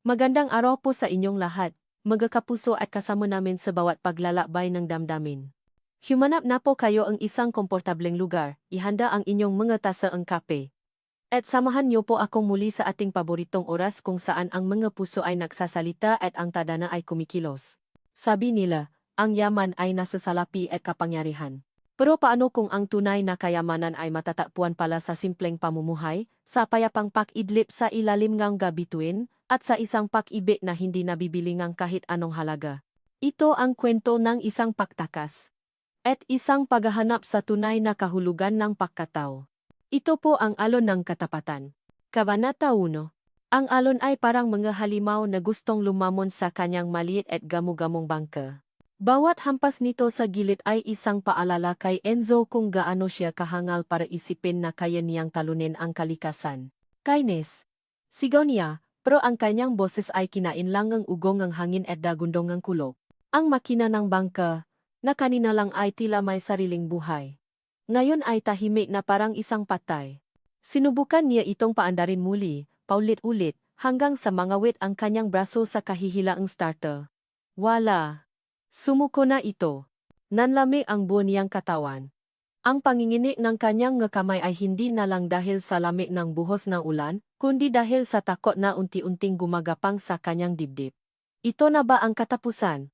Magandang araw po sa inyong lahat, mga kapuso at kasama namin sa bawat paglalakbay ng damdamin. Humanap na po kayo ang isang komportableng lugar, ihanda ang inyong mga tasa ng kape. At samahan niyo po akong muli sa ating paboritong oras kung saan ang mga puso ay nagsasalita at ang tadhana ay kumikilos. Sabi nila, ang yaman ay nasa salapi at kapangyarihan. Pero paano kung ang tunay na kayamanan ay matatagpuan pala sa simpleng pamumuhay, sa payapang pakidlip sa ilalim ng gabituin, at sa isang pag-ibig na hindi nabibili ng kahit anong halaga? Ito ang kwento ng isang pagtakas at isang paghahanap sa tunay na kahulugan ng pagkatao. Ito po ang alon ng katapatan. Kabanata 1. Ang alon ay parang mga halimaw na gustong lumamon sa kanyang maliit at gamu-gamong bangka. Bawat hampas nito sa gilid ay isang paalala kay Enzo kung gaano siya kahangal para isipin na kaya niyang talunin ang kalikasan. Kainis. Sigaw niya, pero ang kanyang boses ay kinainlang ng ugong ng hangin at dagundong ng kulog. Ang makina ng bangka, na kanina lang ay tila may sariling buhay, ngayon ay tahimik na parang isang patay. Sinubukan niya itong paandarin muli, paulit-ulit, hanggang sa mangawit ang kanyang braso sa kahihilaang starter. Wala. Sumuko na ito. Nanlamig ang buo niyang katawan. Ang panginginig ng kanyang kamay ay hindi na lang dahil sa lamig ng buhos ng ulan, kundi dahil sa takot na unti-unting gumagapang sa kanyang dibdib. Ito na ba ang katapusan?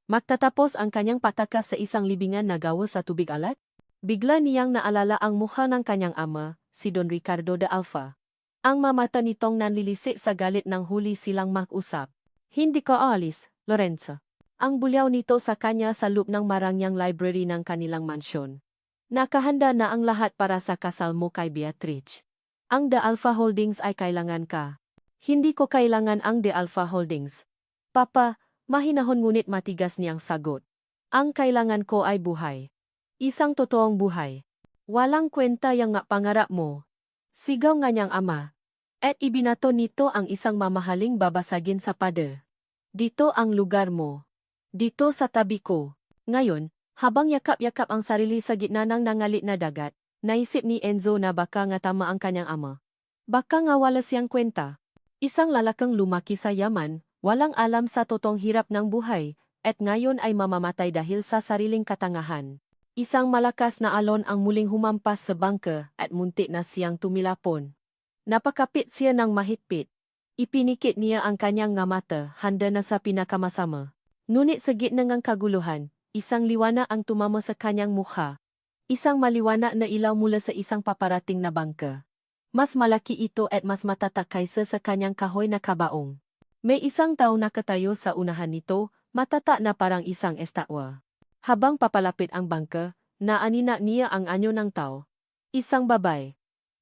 Magtatapos ang kanyang patakas sa isang libingan na gawa sa tubig alat? Bigla niyang naalala ang mukha ng kanyang ama, si Don Ricardo de Alfa. Ang mamata nitong nanlilisik sa galit ng huli silang mag-usap. Hindi ka aalis, Lorenzo. Ang bulyaw nito sa kanya sa loob ng marangyang library ng kanilang mansyon. Nakahanda na ang lahat para sa kasal mo kay Beatrice. Ang De Alpha Holdings ay kailangan ka. Hindi ko kailangan ang De Alpha Holdings. Papa, mahinahon ngunit matigas niyang sagot. Ang kailangan ko ay buhay. Isang totoong buhay. Walang kwenta yang nga pangarap mo. Sigaw nga niyang ama. At ibinato nito ang isang mamahaling babasagin sa pader. Dito ang lugar mo. Dito sa tabi ko. Ngayon, habang yakap-yakap ang sarili sa gitna ng nangalit na dagat, naisip ni Enzo na baka nga tama ang kanyang ama. Baka nga wala siyang kwenta. Isang lalakang lumaki sa yaman, walang alam sa totoong hirap ng buhay, at ngayon ay mamamatay dahil sa sariling katangahan. Isang malakas na alon ang muling humampas sa bangka at muntik na siyang tumilapon. Napakapit siya ng mahigpit. Ipinikit niya ang kanyang mata, handa na sa pinakamasama. Ngunit sa gitna ng kaguluhan, isang liwanag ang tumama sa kanyang mukha. Isang maliwanag na ilaw mula sa isang paparating na bangka. Mas malaki ito at mas matatak kaysa sa kanyang kahoy na kabaong. May isang tao nakatayo sa unahan nito, matata na parang isang estatwa. Habang papalapit ang bangka, naanina niya ang anyo ng tao. Isang babae.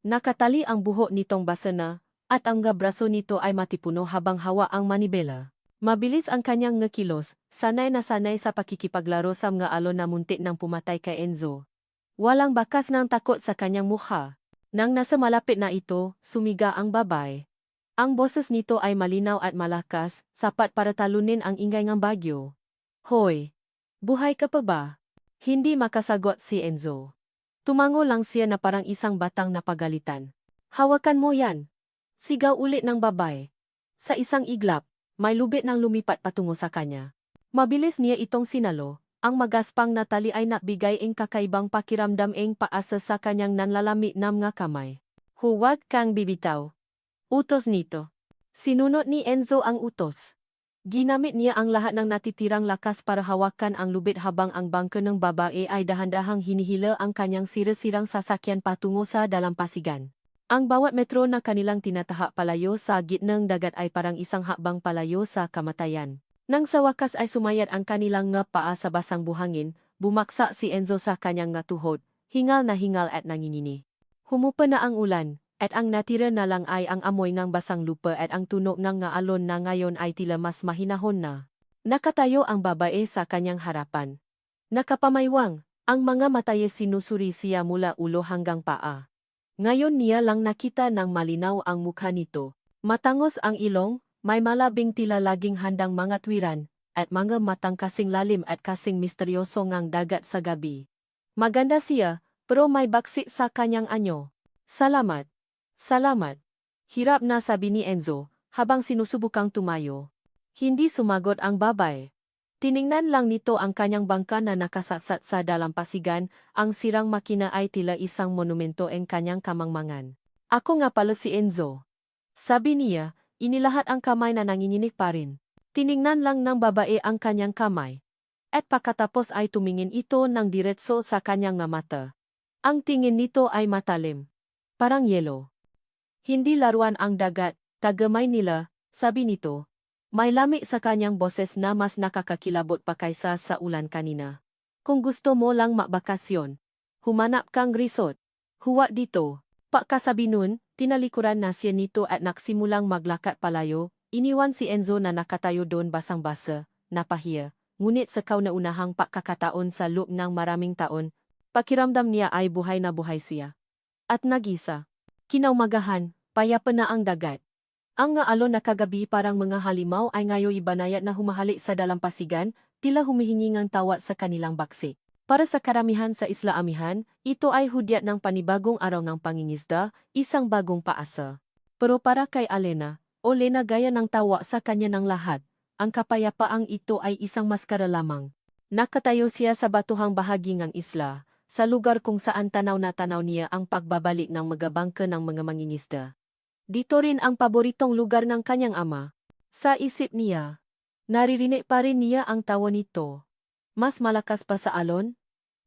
Nakatali ang buhok nitong basana, at ang braso nito ay matipuno habang hawa ang manibela. Mabilis ang kanyang kilos, sanay na sanay sa pakikipaglaro sa mga alon na muntik nang pumatay kay Enzo. Walang bakas ng takot sa kanyang mukha. Nang nasa malapit na ito, sumiga ang babae. Ang boses nito ay malinaw at malakas, sapat para talunin ang ingay ng bagyo. Hoy! Buhay ka pa ba? Hindi makasagot si Enzo. Tumango lang siya na parang isang batang napagalitan. Hawakan mo yan! Sigaw ulit ng babae. Sa isang iglap, may lubid nang lumipat patungo sa kanya. Mabilis niya itong sinalo, ang magaspang na tali ay nagbigay ng kakaibang pakiramdam ng paasa sa kanyang nanlalami na mga kamay. Huwag kang bibitaw. Utos nito. Sinunod ni Enzo ang utos. Ginamit niya ang lahat ng natitirang lakas para hawakan ang lubid habang ang bangka ng babae ay dahan-dahang hinihila ang kanyang sira-sirang sasakyan patungo sa dalampasigan. Ang bawat metro na kanilang tinataha palayo sa gitnang dagat ay parang isang hakbang palayo sa kamatayan. Nang sa wakas ay sumayad ang kanilang nga paa sa basang buhangin, bumaksa si Enzo sa kanyang nga tuhod, hingal na hingal at nanginini. Humupa na ang ulan, at ang natira na lang ay ang amoy ng basang lupa at ang tunog ng nga alon na ngayon ay tila mas mahinahon na. Nakatayo ang babae sa kanyang harapan. Nakapamaywang, ang mga mata'y sinusuri siya mula ulo hanggang paa. Ngayon niya lang nakita ng malinaw ang mukha nito. Matangos ang ilong, may malabing tila laging handang mga tuwiran, at mga matang kasing lalim at kasing misteryoso ngang dagat sa gabi. Maganda siya, pero may baksi sa kanyang anyo. Salamat. Salamat. Hirap na sabi ni Enzo, habang sinusubukang tumayo. Hindi sumagot ang babae. Tiningnan lang nito ang kanyang bangka na nakasatsat sa dalampasigan, ang sirang makina ay tila isang monumento ang kanyang kamangmangan. Ako nga pala si Enzo. Sabi niya, inilahat ang kamay na nanginginig pa rin. Tiningnan lang ng babae ang kanyang kamay. At pagkatapos ay tumingin ito ng diretso sa kanyang nga mata. Ang tingin nito ay matalim. Parang yelo. Hindi laruan ang dagat, tagamay nila, sabi nito. May lami sa kanyang boses na mas nakakakilabot pa kaysa sa ulan kanina. Kung gusto mo lang makbakasyon, humanap kang resort. Huwag dito. Pagkasabi nun, tinalikuran na siya nito at nagsimulang maglakat palayo. Iniwan si Enzo na nakatayo doon basang-basa, napahiya. Ngunit sa kauna-unahang pagkakataon sa loob ng maraming taon, pakiramdam niya ay buhay na buhay siya. At nag-isa. Kinaumagahan, payapa na ang dagat. Ang nga alon na kagabi parang mga halimaw ay ngayoy banayat na humahalik sa dalampasigan, tila humihingi ng tawat sa kanilang baksi. Para sa karamihan sa Isla Amihan, ito ay hudyat ng panibagong araw ng pangingisda, isang bagong paasa. Pero para kay Alena, o Lena gaya ng tawa sa kanya ng lahat, ang kapayapaang ito ay isang maskara lamang. Nakatayo siya sa batuhang bahagi ng isla, sa lugar kung saan tanaw na tanaw niya ang pagbabalik ng mga bangka ng mga mangingisda. Dito rin ang paboritong lugar ng kanyang ama. Sa isip niya, naririnig pa rin niya ang tawa nito. Mas malakas pa sa alon,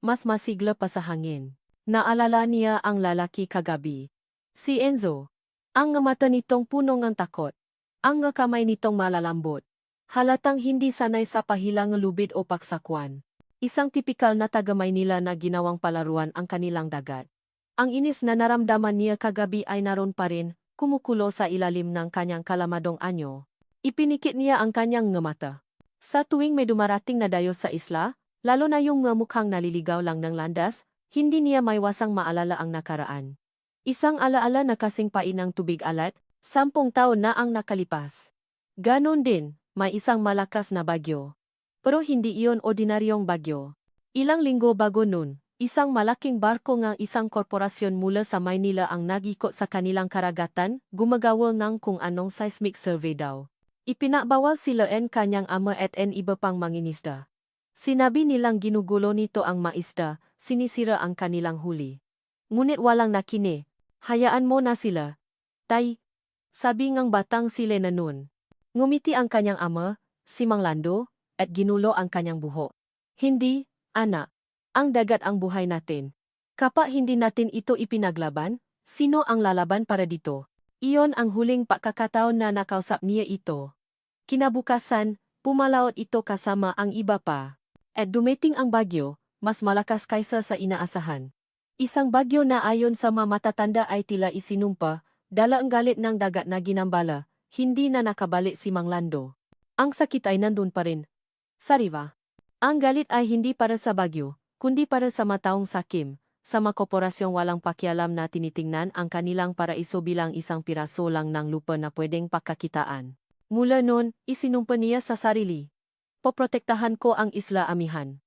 mas masigla pa sa hangin. Naalala niya ang lalaki kagabi. Si Enzo. Ang mata nitong puno ng takot. Ang kamay nitong malalambot. Halatang hindi sanay sa pahilang lubid o paksakwan. Isang tipikal na tagamay nila na ginawang palaruan ang kanilang dagat. Ang inis na naramdaman niya kagabi ay naroon pa rin, kumukulo sa ilalim ng kanyang kalamadong anyo. Ipinikit niya ang kanyang mata. Sa tuwing may dumarating na dayo sa isla, lalo na yung mukhang naliligaw lang ng landas, hindi niya maiwasang maalala ang nakaraan. Isang alaala na kasing painang tubig alat, 10 taon na ang nakalipas. Ganon din, may isang malakas na bagyo. Pero hindi iyon ordinaryong bagyo. Ilang linggo bago nun, isang malaking barko ng isang korporasyon mula sa Maynila ang nag-ikot sa kanilang karagatan, gumagawa ng kung anong seismic survey daw. Ipinabawal sila en kanyang ama at en iba pang mangingisda. Sinabi nilang ginugulo nito ang maisda, sinisira ang kanilang huli. Ngunit walang nakine. Hayaan mo na sila. Tay, sabi ngang batang si Lena nun. Ngumiti ang kanyang ama, si Mang Lando, at ginulo ang kanyang buhok. Hindi, anak. Ang dagat ang buhay natin. Kapag hindi natin ito ipinaglaban, sino ang lalaban para dito? Iyon ang huling pagkakataon na nakausap niya ito. Kinabukasan, pumalaot ito kasama ang iba pa. At dumating ang bagyo, mas malakas kaysa sa inaasahan. Isang bagyo na ayon sa mga matatanda ay tila isinumpa, dala ang galit ng dagat na ginambala, hindi na nakabalik si Mang Lando. Ang sakit ay nandun pa rin. Sariva. Ang galit ay hindi para sa bagyo, kundi para sa mataong sakim, sa mga korporasyong walang pakialam na tinitingnan ang kanilang paraiso bilang isang piraso lang ng lupa na pwedeng pagkakitaan. Mula noon, isinumpa niya sa sarili. Poprotektahan ko ang Isla Amihan.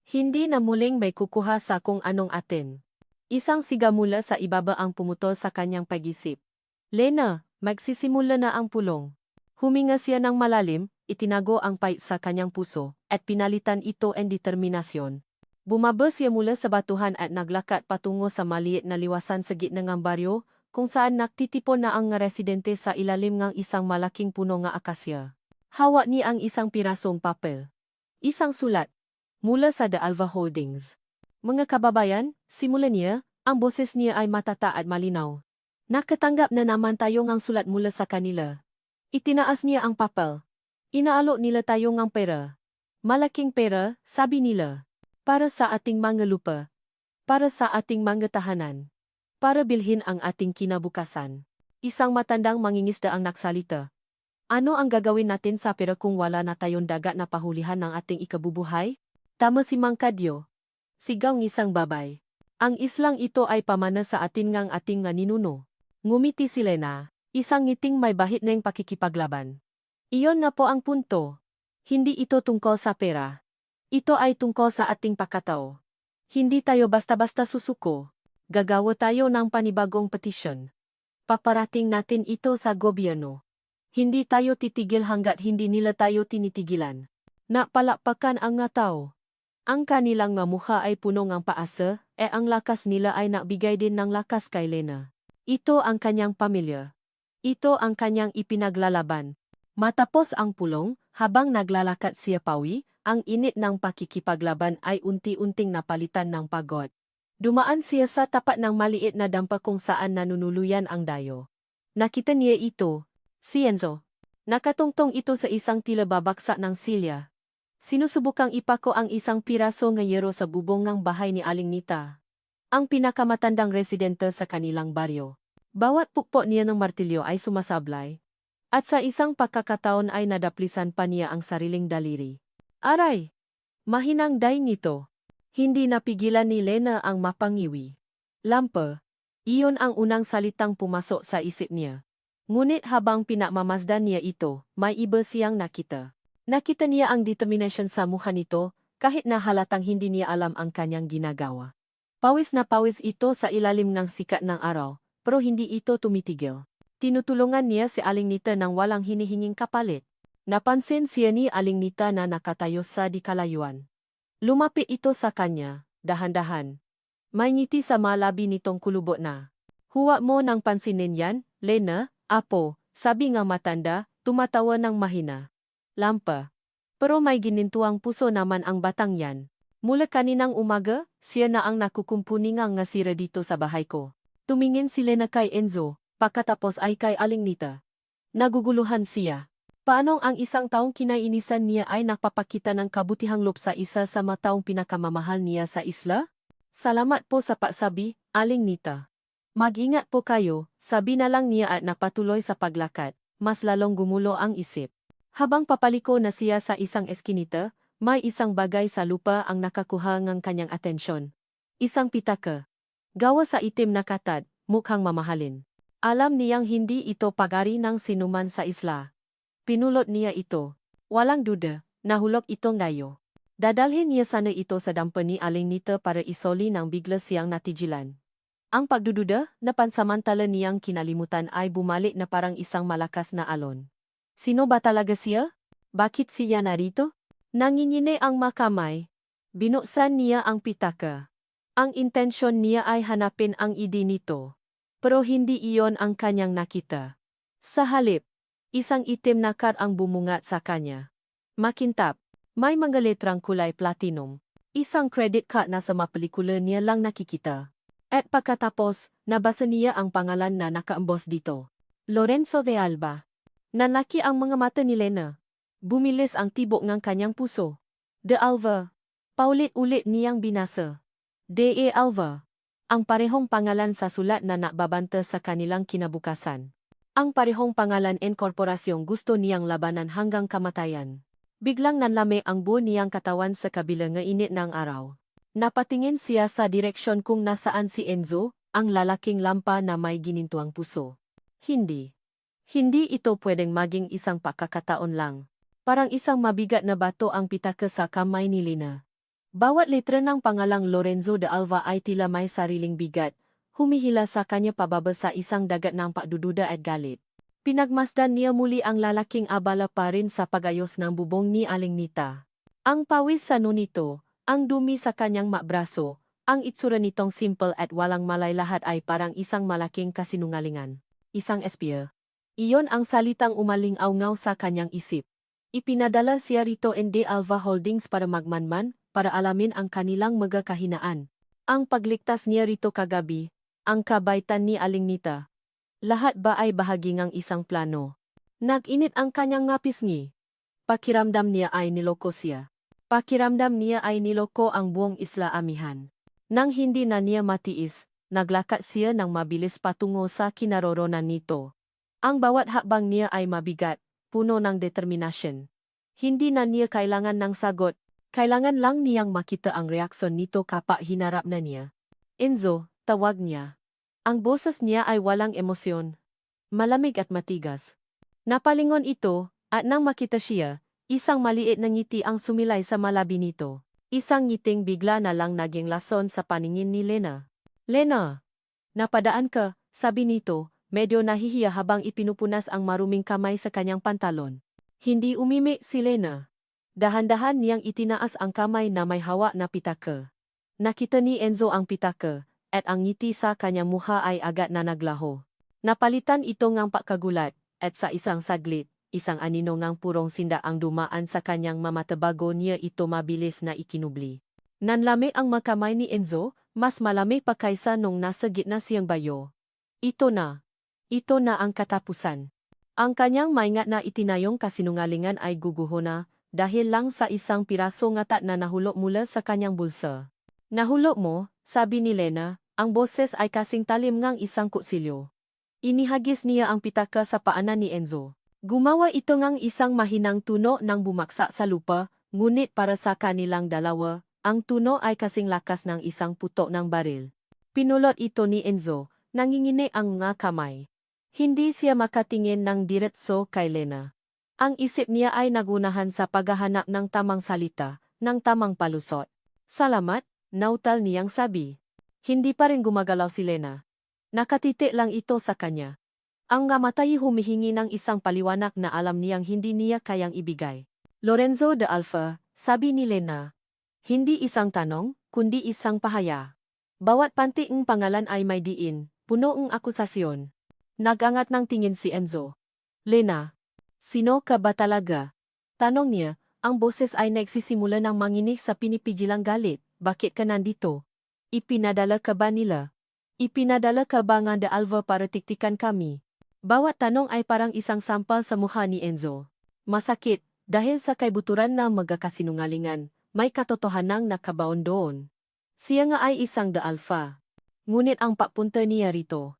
Hindi na muling may kukuha sa kung anong atin. Isang siga mula sa ibaba ang pumutol sa kanyang pag-isip. Lena, magsisimula na ang pulong. Huminga siya ng malalim, itinago ang pait sa kanyang puso, at pinalitan ito ang determinasyon. Bumaba siya mula sa batuhan at naglakat patungo sa maliit na liwasan sa gitna ng baryo, kung saan naktitipon na ang residente sa ilalim ng isang malaking puno ng akasya. Hawak niya ang isang pirasong papel. Isang sulat. Mula sa The Alva Holdings. Mga kababayan, simulan niya, ang boses niya ay matata at malinaw. Nakatanggap na naman tayo ng sulat mula sa kanila. Itinaas niya ang papel. Inaalok nila tayo ng pera. Malaking pera, sabi nila. Para sa ating mga lupa. Para sa ating mga tahanan. Para bilhin ang ating kinabukasan. Isang matandang mangingisda ang nagsalita. Ano ang gagawin natin sa pera kung wala na tayong dagat na pahulihan ng ating ikabubuhay? Tama si Mang Kadyo. Sigaw ng isang babay. Ang islang ito ay pamana sa atin ngang ating nga ninuno. Ngumiti si Lena, isang ngiting may bahit ng pakikipaglaban. Iyon na po ang punto. Hindi ito tungkol sa pera. Ito ay tungkol sa ating pagkatao. Hindi tayo basta-basta susuko. Gagawa tayo ng panibagong petisyon. Paparating natin ito sa gobyerno. Hindi tayo titigil hanggat hindi nila tayo tinitigilan. Napalakpakan ang nga tao. Ang kanilang nga mukha ay puno ng paasa, ang lakas nila ay nagbigay din ng lakas kay Lena. Ito ang kanyang pamilya. Ito ang kanyang ipinaglalaban. Matapos ang pulong, habang naglalakad siya pawi, ang init ng pakikipaglaban ay unti-unting napalitan ng pagod. Dumaan siya sa tapat ng maliit na dampa kung saan nanunuluyan ang dayo. Nakita niya ito, si Enzo. Nakatungtong ito sa isang tila babaksak ng silya. Sinusubukang ipako ang isang piraso ng yero sa bubong ng bahay ni Aling Nita, ang pinakamatandang residente sa kanilang baryo. Bawat pukpok niya ng martilyo ay sumasablay. At sa isang pagkakataon ay nadaplisan pa niya ang sariling daliri. Aray! Mahinang day nito. Hindi napigilan ni Lena ang mapangiwi. Lampa. Iyon ang unang salitang pumasok sa isip niya. Ngunit habang pinamamasdan niya ito, may iba siyang nakita. Nakita niya ang determination sa mukha nito, kahit na halatang hindi niya alam ang kanyang ginagawa. Pawis na pawis ito sa ilalim ng sikat ng araw, pero hindi ito tumitigil. Tinutulungan niya si Aling Nita nang walang hinihinging kapalit. Napansin siya ni Aling Nita na nakatayo sa di kalayuan. Lumapit ito sa kanya, dahan-dahan. May ngiti sa malabi nitong kulubot na. Huwag mo nang pansinin yan, Lena, apo, sabi nga matanda, tumatawa ng mahina. Lampa. Pero may ginintuang puso naman ang batang yan. Mula kaninang umaga, siya na ang nakukumpuni nga sira dito sa bahay ko. Tumingin si Lena kay Enzo, pagkatapos ay kay Aling Nita. Naguguluhan siya. Paanong ang isang taong kinainisan niya ay nakapapakita ng kabutihang loob sa isa sa mataong pinakamamahal niya sa isla? Salamat po sa pasabi, Aling Nita. Mag-ingat po kayo, sabi na lang niya at napatuloy sa paglakad, mas lalong gumulo ang isip. Habang papaliko na siya sa isang eskinita, may isang bagay sa lupa ang nakakuha ng kanyang atensyon. Isang pitaka. Gawa sa itim na katad, mukhang mamahalin. Alam niyang hindi ito pag-ari ng sinuman sa isla. Pinulot niya ito. Walang duda, nahulog itong dayo. Dadalhin niya sana ito sa dampa ni Aling Nita para isoli nang bigla siyang natigilan. Ang pagdududa na pansamantala niyang kinalimutan ay bumalik na parang isang malakas na alon. Sino ba talaga siya? Bakit siya narito? Nanginginig ang makamay. Binuksan niya ang pitaka. Ang intensyon niya ay hanapin ang ID nito. Pero hindi iyon ang kanyang nakita. Sa halip, isang itim na card ang bumungat sa kanya. Makintab, may mga letrang kulay platinum. Isang credit card na sa mapelikula niya lang nakikita. At pagkatapos, nabasa niya ang pangalan na nakaambos dito. Lorenzo de Alba. Nanlaki ang mga mata ni Lena. Bumilis ang tibok ng kanyang puso. De Alva. Paulit-ulit niyang binasa. De Alva. Ang parehong pangalan sa sulat na nakbabanta sa kanilang kinabukasan. Ang parehong pangalan en korporasyong gusto niyang labanan hanggang kamatayan. Biglang nanlami ang buo niyang katawan sa kabila ng init ng araw. Napatingin siya sa direksyon kung nasaan si Enzo, ang lalaking lampa na may ginintuang puso. Hindi. Hindi ito pwedeng maging isang pagkakataon lang. Parang isang mabigat na bato ang pitaka sa kamay ni Lena. Bawat letra ng pangalang Lorenzo de Alva ay tila may sariling bigat, humihila sa kanya pababa sa isang dagat ng pagdududa at galit. Pinagmasdan niya muli ang lalaking abala pa rin sa pagayos ng bubong ni Aling Nita. Ang pawis sa nunito, ang dumi sa kanyang mabraso, ang itsura nitong simple at walang malay lahat ay parang isang malaking kasinungalingan. Isang espiya. Iyon ang salitang umaling-awngaw sa kanyang isip. Ipinadala siya rito de Alva Holdings para magmanman, para alamin ang kanilang mga kahinaan. Ang pagligtas niya rito kagabi, ang kabaitan ni Aling Nita. Lahat ba ay bahagi ng isang plano? Nag-init ang kanyang ngapisngi. Pakiramdam niya ay niloko siya. Pakiramdam niya ay niloko ang buong isla amihan. Nang hindi na niya matiis, naglakad siya ng mabilis patungo sa kinaroroonan nito. Ang bawat hakbang niya ay mabigat, puno ng determinasyon. Hindi na niya kailangan ng sagot, kailangan lang niyang makita ang reaksyon nito kapag hinarap na niya. Enzo, tawag niya. Ang boses niya ay walang emosyon. Malamig at matigas. Napalingon ito, at nang makita siya, isang maliit na ngiti ang sumilay sa malabi nito. Isang ngiting bigla na lang naging lason sa paningin ni Lena. Lena! Napadaan ka, sabi nito, medyo nahihiya habang ipinupunas ang maruming kamay sa kanyang pantalon. Hindi umimik si Lena. Dahan-dahan niyang itinaas ang kamay na may hawak na pitaka. Nakita ni Enzo ang pitaka, at ang ngiti sa kanyang muha ay agad na naglaho. Napalitan ito ngang pagkagulat, at sa isang saglit, isang anino ngang purong sinda ang dumaan sa kanyang mamata bago niya ito mabilis na ikinubli. Nanlamig ang makamay ni Enzo, mas malamig pa kaysa nung nasa gitna siyang bayo. Ito na ang katapusan. Ang kanyang maingat na itinayong kasinungalingan ay guguho na, dahil lang sa isang piraso ngata na nahulog mula sa kanyang bulsa. Nahulog mo, sabi ni Lena, ang boses ay kasing talim ngang isang kutsilyo. Inihagis niya ang pitaka sa paanan ni Enzo. Gumawa ito ngang isang mahinang tuno nang bumaksak sa lupa, ngunit para sa kanilang dalawa, ang tuno ay kasing lakas ng isang putok ng baril. Pinulot ito ni Enzo, nangingini ang mga kamay. Hindi siya makatingin ng diretso kay Lena. Ang isip niya ay nagunahan sa paghahanap ng tamang salita, ng tamang palusot. Salamat, nautal niyang sabi. Hindi pa rin gumagalaw si Lena. Nakatitik lang ito sa kanya. Ang ngamatay humihingi ng isang paliwanag na alam niyang hindi niya kayang ibigay. Lorenzo de Alfa, sabi ni Lena. Hindi isang tanong, kundi isang pahaya. Bawat panting pangalan ay may diin, puno ng akusasyon. Nagangat ng tingin si Enzo. Lena, sino ka ba talaga? Tanong niya, ang boses ay nagsisimula ng manginig sa pinipigilang galit. Bakit ka nandito? Ipinadala ka ba nila? Ipinadala ka ba nga de Alva para tiktikan kami? Bawat tanong ay parang isang sampal sa mukha ni Enzo. Masakit, dahil sa kaibuturan na magkakasinungalingan, may katotohanang nakabaon doon. Siya nga ay isang de Alva. Ngunit ang papunta niya rito,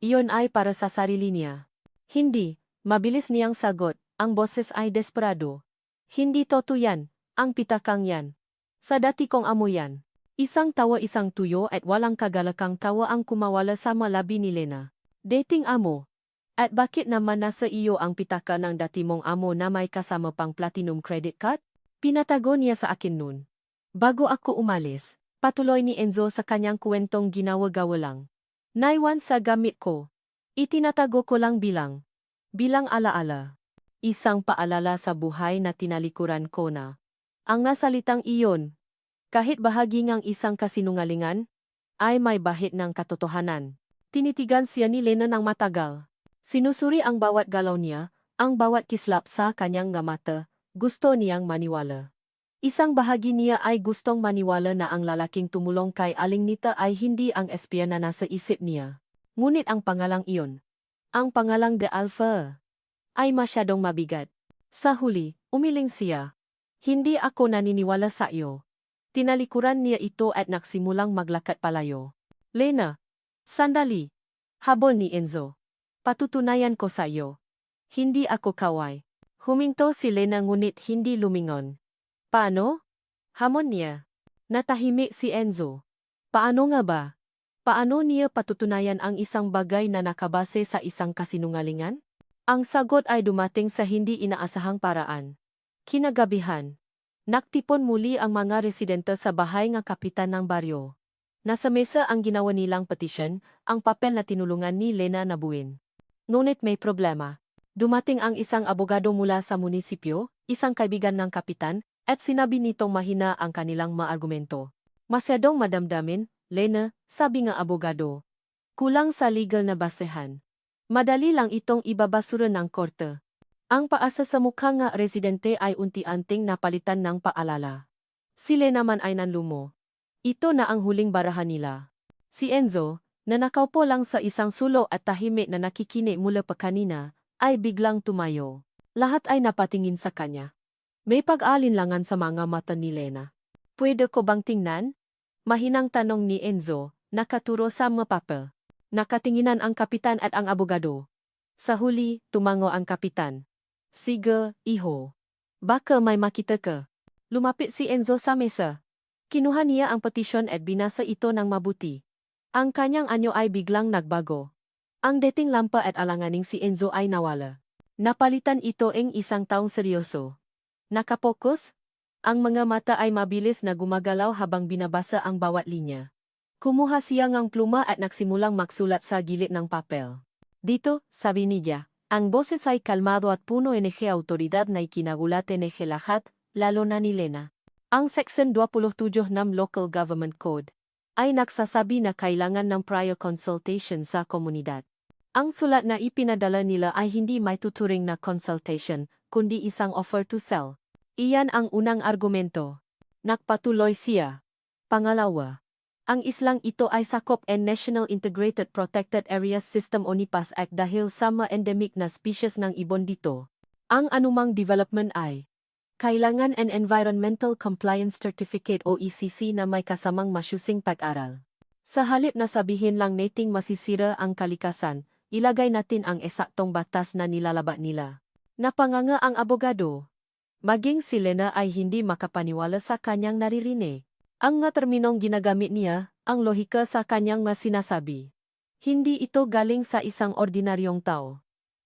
iyon ay para sa sarili niya. Hindi, mabilis niyang sagot, ang boses ay desperado. Hindi totoo yan, ang pitakang yan. Sa dati kong amo yan. Isang tawa isang tuyo at walang kagalakang tawa ang kumawala sa malabi ni Lena. Dating amo. At bakit naman nasa iyo ang pitaka ng dati mong amo na may kasama pang platinum credit card? Pinatago niya sa akin nun. Bago ako umalis, patuloy ni Enzo sa kanyang kwentong ginawa-gawa lang. Naiwan sa gamit ko. Itinatago ko lang bilang alaala. Isang paalala sa buhay na tinalikuran ko na. Ang nasalitang iyon, kahit bahagi ngang isang kasinungalingan, ay may bahid ng katotohanan. Tinitigan siya ni Lena ng matagal. Sinusuri ang bawat galaw niya, ang bawat kislap sa kanyang mata, gusto niyang maniwala. Isang bahagi niya ay gustong maniwala na ang lalaking tumulong kay Aling Nita ay hindi ang espiya na nasa isip niya. Ngunit ang pangalang iyon, ang pangalang de Alfa, ay masyadong mabigat. Sa huli, umiling siya. Hindi ako naniniwala sa iyo. Tinalikuran niya ito at nagsimulang maglakad palayo. Lena, sandali. Habol ni Enzo. Patutunayan ko sa iyo. Hindi ako kaway. Huminto si Lena ngunit hindi lumingon. Paano? Hamon niya. Natahimik si Enzo. Paano nga ba? Paano niya patutunayan ang isang bagay na nakabase sa isang kasinungalingan? Ang sagot ay dumating sa hindi inaasahang paraan. Kinagabihan. Naktipon muli ang mga residente sa bahay ng kapitan ng baryo. Nasa mesa ang ginawa nilang petisyon, ang papel na tinulungan ni Lena na buuin. Ngunit may problema. Dumating ang isang abogado mula sa munisipyo, isang kaibigan ng kapitan, at sinabi nitong mahina ang kanilang maargumento. Masyadong madamdamin, Lena, sabi ng abogado. Kulang sa legal na basehan. Madali lang itong ibabasura ng korte. Ang paasa sa mukha nga residente ay unti-anting napalitan ng paalala. Si Lena man ay nanlumo. Ito na ang huling barahan nila. Si Enzo, na nakaupo lang sa isang sulok at tahimik na nakikini mula pa kanina, ay biglang tumayo. Lahat ay napatingin sa kanya. May pag-alinlangan sa mga mata ni Lena. Pwede ko bang tingnan? Mahinang tanong ni Enzo, nakaturo sa mga papel. Nakatinginan ang kapitan at ang abogado. Sa huli, tumango ang kapitan. Sige, iho. Baka may makita ka. Lumapit si Enzo sa mesa. Kinuha niya ang petisyon at binasa ito ng mabuti. Ang kanyang anyo ay biglang nagbago. Ang dating lampa at alanganing si Enzo ay nawala. Napalitan ito ng isang taong seryoso. Nakapokus? Ang mga mata ay mabilis na gumagalaw habang binabasa ang bawat linya. Kumuha siya ng pluma at nagsimulang magsulat sa gilid ng papel. Dito, sabi niya, ang boses ay kalmado at puno ng autoridad na ikinagulat ng lahat, lalo na ni Lena. Ang Section 27 ng Local Government Code ay nagsasabi na kailangan ng prior consultation sa komunidad. Ang sulat na ipinadala nila ay hindi may tuturing na consultation, kundi isang offer to sell. Iyan ang unang argumento. Nagpatuloy siya. Pangalawa, ang islang ito ay sakop ng National Integrated Protected Areas System o NIPAS Act dahil sa endemic na species ng ibon dito. Ang anumang development ay kailangan an Environmental Compliance Certificate o ECC na may kasamang masyusing pag-aral. Sa halip na sabihin lang nating masisira ang kalikasan, ilagay natin ang esaktong batas na nilalaba nila. Napanganga ang abogado. Maging si Lena ay hindi makapaniwala sa kanyang naririnig. Ang nga terminong ginagamit niya, ang lohika sa kanyang nga sinasabi. Hindi ito galing sa isang ordinaryong tao.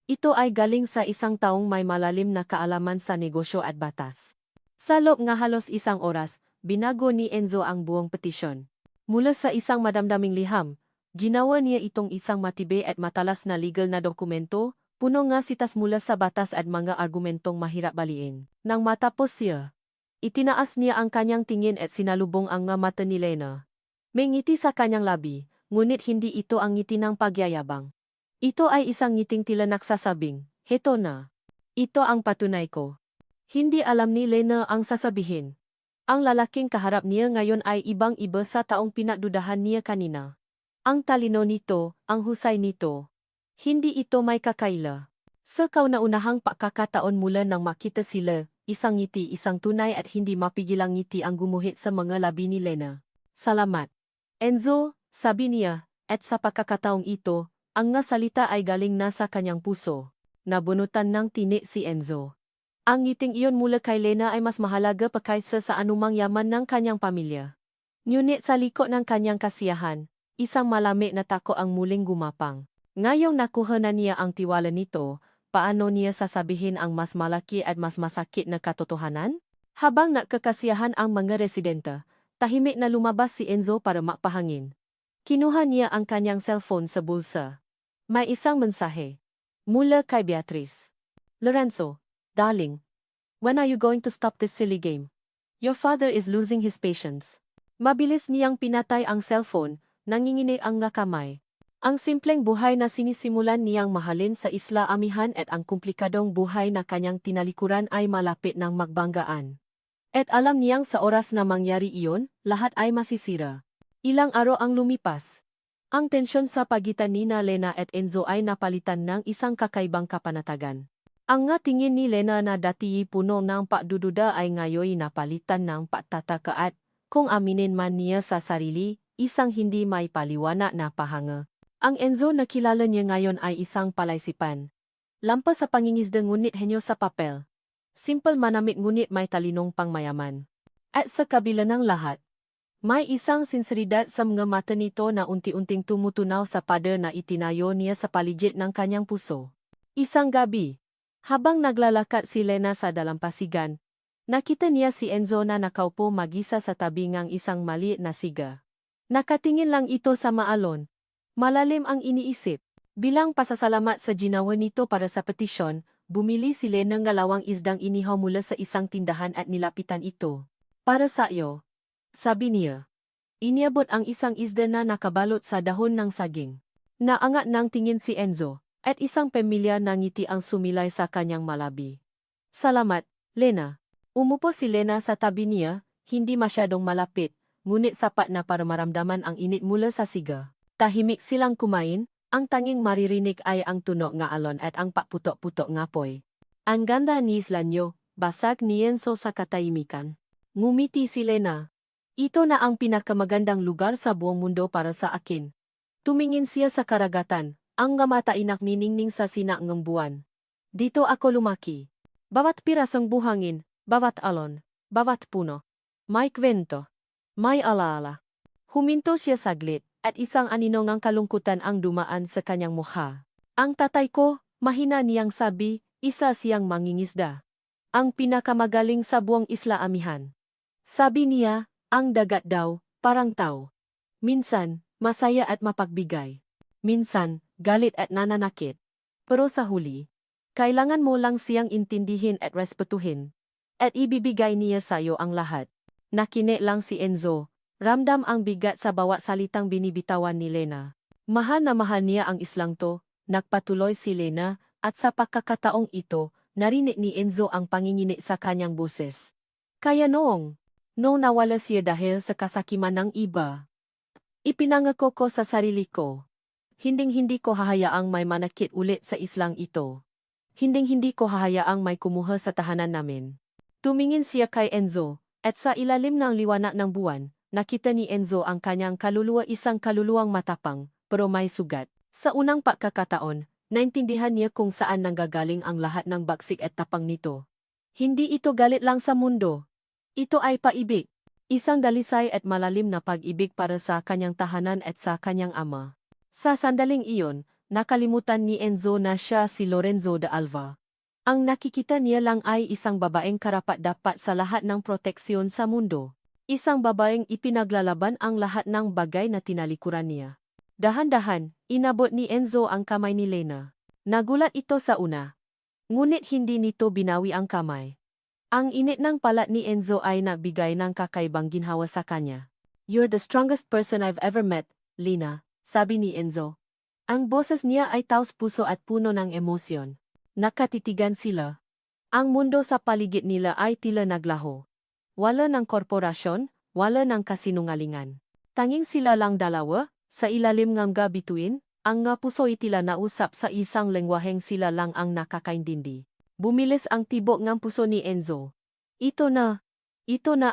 Ito ay galing sa isang taong may malalim na kaalaman sa negosyo at batas. Sa loob nga halos isang oras, binago ni Enzo ang buong petisyon. Mula sa isang madamdaming liham, ginawa niya itong isang matibay at matalas na legal na dokumento, puno nga sitas mula sa batas at mga argumentong mahirap baliin. Nang matapos siya, itinaas niya ang kanyang tingin at sinalubong ang nga mata ni Lena. May ngiti sa kanyang labi, ngunit hindi ito ang ngiti ng pagyayabang. Ito ay isang ngiting tila nagsasabing, heto na. Ito ang patunay ko. Hindi alam ni Lena ang sasabihin. Ang lalaking kaharap niya ngayon ay ibang-iba sa taong pinagdudahan niya kanina. Ang talino nito, ang husay nito. Hindi ito may kakaila. Sa kauna-unahang pagkakataon mula nang makita sila, isang ngiti, isang tunay at hindi mapigilang ngiti ang gumuhit sa mga labi ni Lena. Salamat. Enzo, sabi niya, at sa pagkakataong ito, ang nga salita ay galing na sa kanyang puso. Nabunutan ng tinik si Enzo. Ang ngiting iyon mula kay Lena ay mas mahalaga pa kaysa sa anumang yaman ng kanyang pamilya. Ngunit sa liko ng kanyang kasiyahan, isang malamig na tako ang muling gumapang. Ngayong nakuha na niya ang tiwala nito, paano niya sasabihin ang mas malaki at mas masakit na katotohanan? Habang nagkakasiyahan ang mga residente, tahimik na lumabas si Enzo para makpahangin. Kinuha niya ang kanyang cellphone sa bulsa. May isang mensahe. Mula kay Beatrice. Lorenzo, darling. When are you going to stop this silly game? Your father is losing his patience. Mabilis niyang pinatay ang cellphone, nanginginig ang nga kamay. Ang simpleng buhay na sinisimulan niyang mahalin sa Isla Amihan at ang komplikadong buhay na kanyang tinalikuran ay malapit ng magbanggaan. At alam niyang sa oras na mangyari iyon, lahat ay masisira. Ilang araw ang lumipas. Ang tensyon sa pagitan ni Lena at Enzo ay napalitan ng isang kakaibang kapanatagan. Ang nga tingin ni Lena na dati puno ng pagdududa ay ngayon napalitan ng pagtataka at, kung aminin man niya sa sarili, isang hindi may paliwanag na pahanga. Ang Enzo na kilala niya ngayon ay isang palaisipan. Lampas sa pangingisda ngunit henyo sa papel. Simple manamit ngunit may talinong pangmayaman. At sa kabila ng lahat, may isang sinseridad sa mga mata nito na unti-unting tumutunaw sa pader na itinayo niya sa paligid ng kanyang puso. Isang gabi, habang naglalakad si Lena sa dalampasigan, nakita niya si Enzo na nakaupo mag-isa sa tabi ng isang maliit na siga. Nakatingin lang ito sa maalon. Malalim ang iniisip. Bilang pasasalamat sa ginawa nito para sa petisyon, bumili si Lena ng galawang isdang inihaw mula sa isang tindahan at nilapitan ito. Para sa iyo, sabi niya. Iniabot ang isang isda na nakabalot sa dahon ng saging. Naangat ng tingin si Enzo, at isang pamilya na ngiti ang sumilay sa kanyang malabi. Salamat, Lena. Umupo si Lena sa tabi niya, hindi masyadong malapit, ngunit sapat na para maramdaman ang init mula sa siga. Tahimik silang kumain, ang tanging maririnig ay ang tunog nga alon at ang paputok-putok nga poy. Ang ganda ni isla nyo, basag ni Enzo sa katahimikan. Ngumiti si Lena. Ito na ang pinakamagandang lugar sa buong mundo para sa akin. Tumingin siya sa karagatan, ang nga mata inakniningning sa sinak ng buwan. Dito ako lumaki. Bawat pirasong buhangin, bawat alon, bawat puno. May kwento. May alaala. Huminto siya saglit. At isang aninong ang kalungkutan ang dumaan sa kanyang mukha. Ang tatay ko, mahina niyang sabi, isa siyang mangingisda. Ang pinakamagaling sa buong Isla Amihan. Sabi niya, ang dagat daw, parang tao. Minsan, masaya at mapagbigay. Minsan, galit at nananakit. Pero sa huli, kailangan mo lang siyang intindihin at respetuhin. At ibibigay niya sa'yo ang lahat. Nakine lang si Enzo. Ramdam ang bigat sa bawat salitang binibitawan ni Lena. Mahal na mahal niya ang islang to, nagpatuloy si Lena, at sa pagkakataong ito, narinig ni Enzo ang pangingini sa kanyang boses. Kaya noong nawala siya dahil sa kasakiman ng iba, ipinangako ko sa sarili ko. Hinding-hindi ko hahayaang may manakit ulit sa islang ito. Hinding-hindi ko hahayaang may kumuha sa tahanan namin. Tumingin siya kay Enzo, at sa ilalim ng liwanag ng buwan, nakita ni Enzo ang kanyang kaluluwa, isang kaluluwang matapang, pero may sugat. Sa unang pagkakataon, naintindihan niya kung saan nanggagaling ang lahat ng bagsik at tapang nito. Hindi ito galit lang sa mundo. Ito ay paibig. Isang dalisay at malalim na pag-ibig para sa kanyang tahanan at sa kanyang ama. Sa sandaling iyon, nakalimutan ni Enzo na siya si Lorenzo de Alva. Ang nakikita niya lang ay isang babaeng karapat-dapat sa lahat ng proteksyon sa mundo. Isang babaeng ipinaglalaban ang lahat ng bagay na tinalikuran niya. Dahan-dahan, inabot ni Enzo ang kamay ni Lena. Nagulat ito sa una. Ngunit hindi nito binawi ang kamay. Ang init ng palat ni Enzo ay nagbigay ng kakaibang ginhawa sa kanya. You're the strongest person I've ever met, Lena, sabi ni Enzo. Ang boses niya ay taos puso at puno ng emosyon. Nakatitigan sila. Ang mundo sa paligid nila ay tila naglaho. Wala ng korporasyon, wala ng kasinungalingan. Tanging sila lang dalawa, sa ilalim ng bituin, ang nga puso ay tila nausap sa isang lengwaheng sila lang ang nakakaintindi. Bumilis ang tibok ng puso ni Enzo. Ito na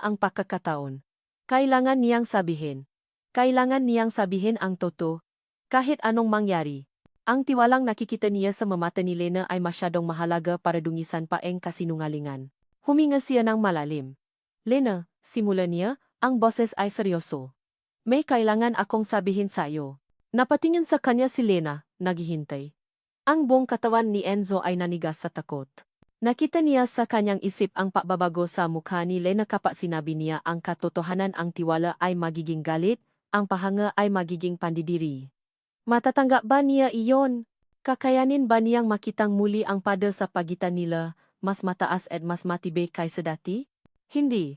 ang pagkakataon. Kailangan niyang sabihin. Kailangan niyang sabihin ang totoo. Kahit anong mangyari. Ang tiwalang nakikita niya sa mata ni Lena ay masyadong mahalaga para dungisan pa ang kasinungalingan. Huminga siya ng malalim. Lena, simulan niya, ang boses ay seryoso. May kailangan akong sabihin sa iyo. Napatingin sa kanya si Lena, naghihintay. Ang buong katawan ni Enzo ay nanigas sa takot. Nakita niya sa kanyang isip ang pagbabago sa mukha ni Lena kapag sinabi niya ang katotohanan, ang tiwala ay magiging galit, ang pahanga ay magiging pandidiri. Matatanggap ba niya iyon? Kakayanin ba niyang makitang muli ang pader sa pagitan nila, mas mataas at mas matibay kaysa dati? Hindi.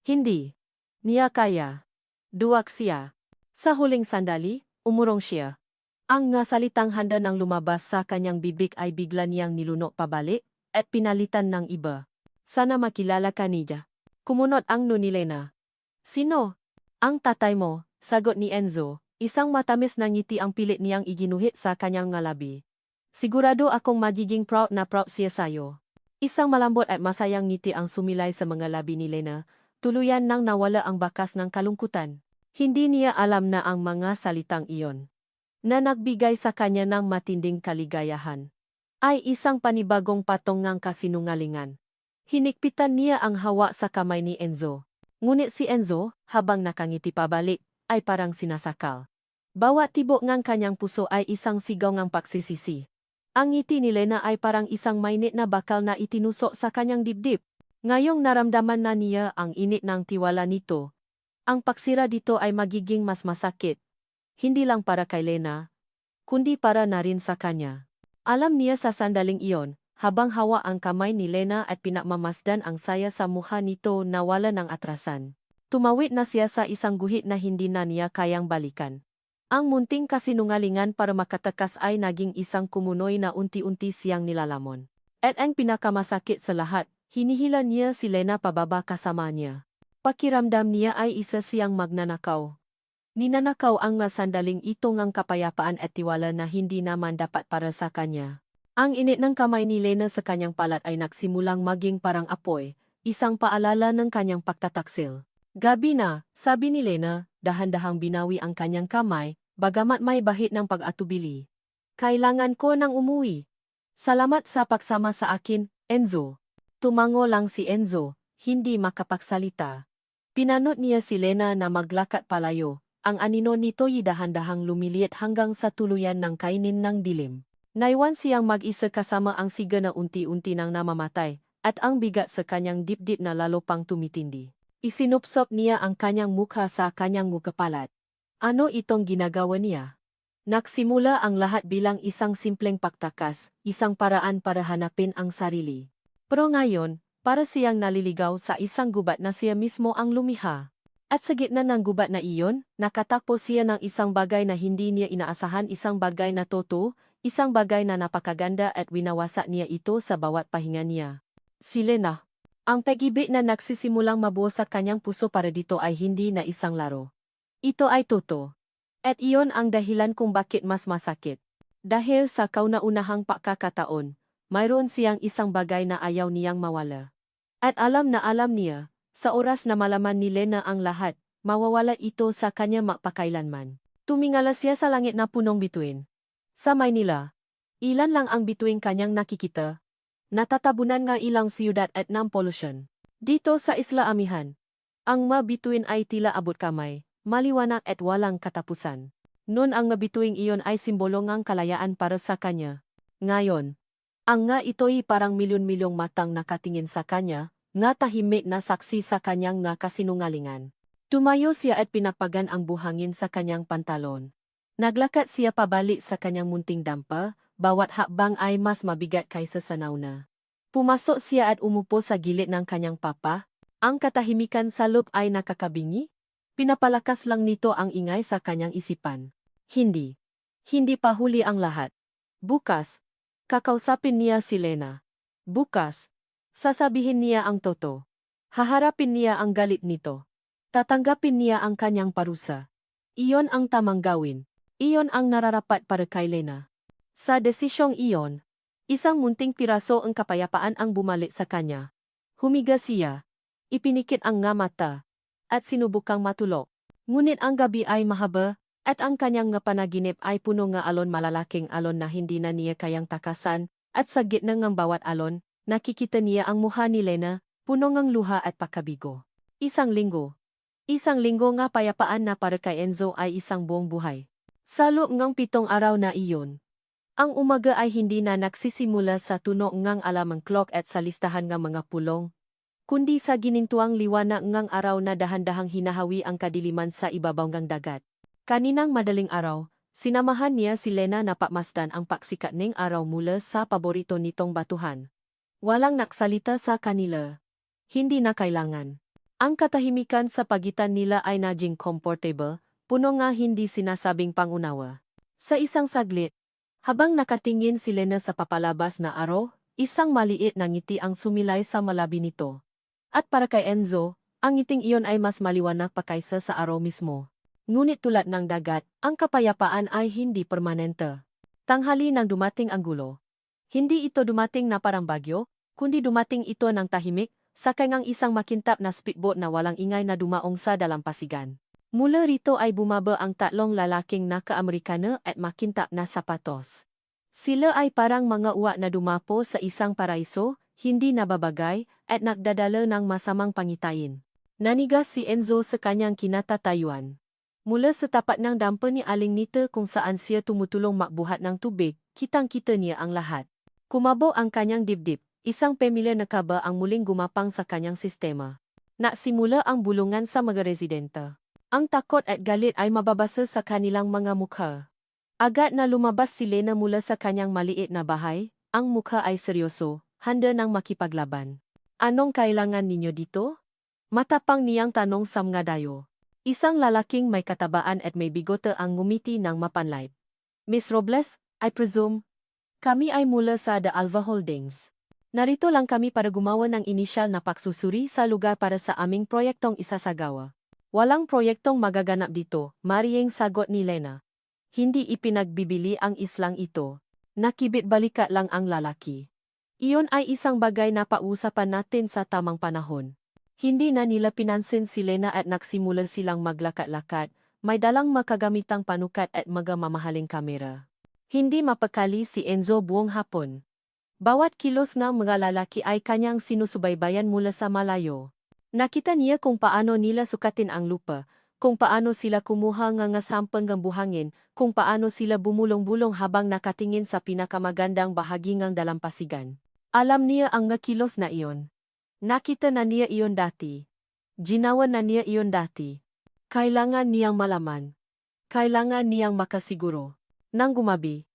Hindi. Niya kaya. Duwak siya. Sa huling sandali, umurong siya. Ang nga salitang handa nang lumabas sa kanyang bibig ay bigla niyang nilunok pabalik, at pinalitan ng iba. Sana makilala ka niya. Kumunot ang no ni Lena. Sino? Ang tatay mo, sagot ni Enzo. Isang matamis na ngiti ang pilit niyang iginuhit sa kanyang ngalabi. Sigurado akong magiging proud na proud siya sayo. Isang malambot at masayang ngiti ang sumilay sa mga labi ni Lena, tuluyan nang nawala ang bakas ng kalungkutan. Hindi niya alam na ang mga salitang iyon, na nagbigay sa kanya ng matinding kaligayahan, ay isang panibagong patong ng kasinungalingan. Hinikpitan niya ang hawa sa kamay ni Enzo. Ngunit si Enzo, habang nakangiti pabalik, ay parang sinasakal. Bawat tibok ng kanyang puso ay isang sigaw ng pagsisisi. Ang ngiti ni Lena ay parang isang mainit na bakal na itinusok sa kanyang dibdib. Ngayong naramdaman na niya ang init ng tiwala nito. Ang pagsira dito ay magiging mas masakit. Hindi lang para kay Lena, kundi para na rin sa kanya. Alam niya sa sandaling iyon, habang hawa ang kamay ni Lena at pinakmamasdan ang saya sa mukha nito na wala ng atrasan. Tumawid na siya sa isang guhit na hindi na niya kayang balikan. Ang munting kasinungalingan para makatakas ay naging isang kumunoy na unti-unti siyang nilalamon. At ang pinakamasakit sa lahat, hinihila niya si Lena pababa kasama niya. Pakiramdam niya ay isa siyang magnanakaw. Ninanakaw ang sandaling ito ng kapayapaan at tiwala na hindi naman dapat para sa kanya. Ang init ng kamay ni Lena sa kanyang palat ay nagsimulang maging parang apoy, isang paalala ng kanyang pagtataksil. Gabi na, sabi ni Lena, dahan-dahang binawi ang kanyang kamay, bagamat may bahid ng pag-atubili. Kailangan ko nang umuwi. Salamat sa pagsama sa akin, Enzo. Tumango lang si Enzo, hindi makapagsalita. Pinanot niya si Lena na maglakad palayo. Ang anino nito'y dahan-dahang lumiliit hanggang sa tuluyan ng kainin ng dilim. Naiwan siyang mag-isa kasama ang siga na unti-unti nang namamatay, at ang bigat sa kanyang dibdib na lalo pang tumitindi. Isinupsop niya ang kanyang mukha sa kanyang mukapalat. Ano itong ginagawa niya? Nagsimula ang lahat bilang isang simpleng pagtakas, isang paraan para hanapin ang sarili. Pero ngayon, para siyang naliligaw sa isang gubat na siya mismo ang lumiha. At sa gitna ng gubat na iyon, nakatakbo siya ng isang bagay na hindi niya inaasahan, isang bagay na totoo, isang bagay na napakaganda at winawasa niya ito sa bawat pahinga niya. Si Lena. Ang pag-ibig na nagsisimulang mabuo sa kanyang puso para dito ay hindi na isang laro. Ito ay totoo. At iyon ang dahilan kung bakit mas masakit. Dahil sa kauna-unahang pagkakataon, mayroon siyang isang bagay na ayaw niyang mawala. At alam niya, sa oras na malaman ni Lena ang lahat, mawawala ito sa kanya magpakailanman. Tumingala siya sa langit na punong bituin. Sa Maynila, ilan lang ang bituin kanyang nakikita. Natatabunan nga ilang siyudad at ng pollution. Dito sa Isla Amihan, ang mabituin ay tila abot kamay, maliwanag at walang katapusan. Noon ang mabituing iyon ay simbolo ng kalayaan para sa kanya. Ngayon, ang nga ito'y parang milyon-milyong matang nakatingin sa kanya, nga tahimik na saksi sa kanyang nga kasinungalingan. Tumayo siya at pinapagan ang buhangin sa kanyang pantalon. Naglakad siya pabalik sa kanyang munting dampa, bawat hakbang ay mas mabigat kaysa sa nauna. Pumasok siya at umupo sa gilid ng kanyang papa. Ang katahimikan sa loob ay nakakabingi. Pinapalakas lang nito ang ingay sa kanyang isipan. Hindi. Hindi pa huli ang lahat. Bukas, kakausapin niya si Lena. Bukas, sasabihin niya ang totoo. Haharapin niya ang galit nito. Tatanggapin niya ang kanyang parusa. Iyon ang tamang gawin. Iyon ang nararapat para kay Lena. Sa desisyong iyon, isang munting piraso ang kapayapaan ang bumalik sa kanya. Humiga siya. Ipinikit ang nga mata. At sinubukang matulog. Ngunit ang gabi ay mahaba, at ang kanyang nga panaginip ay puno nga alon, malalaking alon na hindi na niya kayang takasan, at sa gitna ng bawat alon, nakikita niya ang mukha ni Lena, puno ng luha at pagkabigo. Isang linggo. Isang linggo nga payapaan na para kay Enzo ay isang buong buhay. Sa loob ng 7 araw na iyon, ang umaga ay hindi na nagsisimula sa tunog ngang alamang clock at sa listahan ng mga pulong, kundi sa ginintuang liwanag ngang araw na dahan-dahang hinahawi ang kadiliman sa ibabaw ng dagat. Kaninang madaling araw, sinamahan niya si Lena na pakmasdan ang paksikat ng araw mula sa paborito nitong batuhan. Walang naksalita sa kanila. Hindi na kailangan. Ang katahimikan sa pagitan nila ay naging comfortable, puno nga hindi sinasabing pangunawa. Sa isang saglit, habang nakatingin si Lena sa papalabas na araw, isang maliit na ngiti ang sumilay sa malabi nito. At para kay Enzo, ang ngiting iyon ay mas maliwanag pa kaysa sa araw mismo. Ngunit tulad ng dagat, ang kapayapaan ay hindi permanente. Tanghali nang dumating ang gulo. Hindi ito dumating na parang bagyo, kundi dumating ito ng tahimik, sakay ng isang makintab na speedboat na walang ingay na dumaong sa dalampasigan. Mula rito ay bumaba ang 3 lalaking naka-Amerikano at makintab na sapatos. Sila ay parang mga uwa na dumapo sa isang paraiso, hindi nababagay, at nagdadala ng masamang pangitain. Nanigas si Enzo sa kanyang kinatatayuan. Mula sa tapat ng dampa ni Aling Nita kung saan siya tumutulong magbuhat ng tubig, kitang-kita niya ang lahat. Kumabaw ang kanyang dibdib, isang pamilya na kaba ang muling gumapang sa kanyang sistema. Nasimula ang bulungan sa mga residente. Ang takot at galit ay mababasa sa kanilang mga mukha. Agad na lumabas si Lena mula sa kanyang maliit na bahay, ang mukha ay seryoso, handa nang makipaglaban. Anong kailangan ninyo dito? Matapang niyang tanong sa mga dayo. Isang lalaking may katabaan at may bigote ang ngumiti ng mapanlait. Miss Robles, I presume, kami ay mula sa The Alva Holdings. Narito lang kami para gumawa ng inisyal na pagsusuri sa lugar para sa aming proyektong isasagawa. Walang proyektong magaganap dito, mariyeng sagot ni Lena. Hindi ipinagbibili ang islang ito. Nakibit balikat lang ang lalaki. Iyon ay isang bagay na pausapan natin sa tamang panahon. Hindi na nila pinansin si Lena at nagsimula silang maglakat-lakat, may dalang makagamitang panukat at magamamahaling kamera. Hindi mapakali si Enzo buong hapon. Bawat kilos ng mga lalaki ay kanyang sinusubaybayan mula sa malayo. Nakita niya kung paano nila sukatin ang lupa, kung paano sila kumuha ng sampang ng buhangin, kung paano sila bumulong-bulong habang nakatingin sa pinakamagandang bahagi ng dalampasigan. Alam niya ang kilos na iyon. Nakita na niya iyon dati. Ginawa na niya iyon dati. Kailangan niyang malaman. Kailangan niyang makasiguro. Nang gumabi,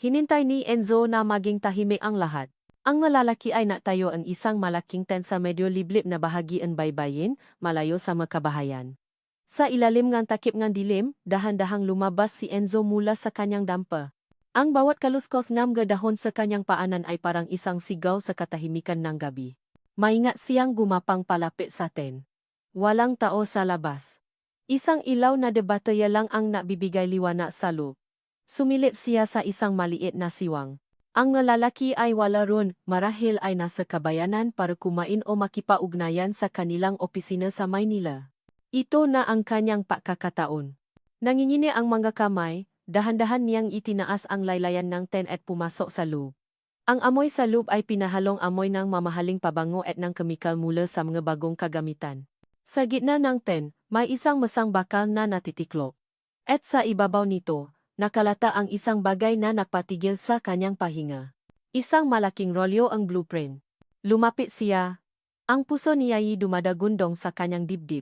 hinintay ni Enzo na maging tahimik ang lahat. Ang malalaki ay natayo ang isang malaking tent sa medyo liblib na bahagian baybayin, malayo sa makabahayan. Sa ilalim ng takip ng dilim, dahan-dahang lumabas si Enzo mula sa kanyang dampa. Ang bawat kaluskos ng dahon sa kanyang paanan ay parang isang sigaw sa katahimikan ng gabi. Maingat siyang gumapang palapit sa tent. Walang tao sa labas. Isang ilaw na debateya lang ang nabibigay liwanag sa loob. Sumilip siya sa isang maliit na siwang. Ang lalaki ay wala ron, marahil ay nasa kabayanan para kumain o makipaugnayan sa kanilang opisina sa Maynila. Ito na ang kanyang pagkakataon. Nangingini ang mga kamay, dahan-dahan niyang itinaas ang laylayan ng tent at pumasok sa loob. Ang amoy sa loob ay pinahalong amoy ng mamahaling pabango at ng kemikal mula sa mga bagong kagamitan. Sa gitna ng tent, may isang masang bakal na natitiklop. At sa ibabaw nito, nakalata ang isang bagay na nagpatigil sa kanyang pahinga. Isang malaking rolyo ang blueprint. Lumapit siya. Ang puso niya ay dumadagundong sa kanyang dibdib.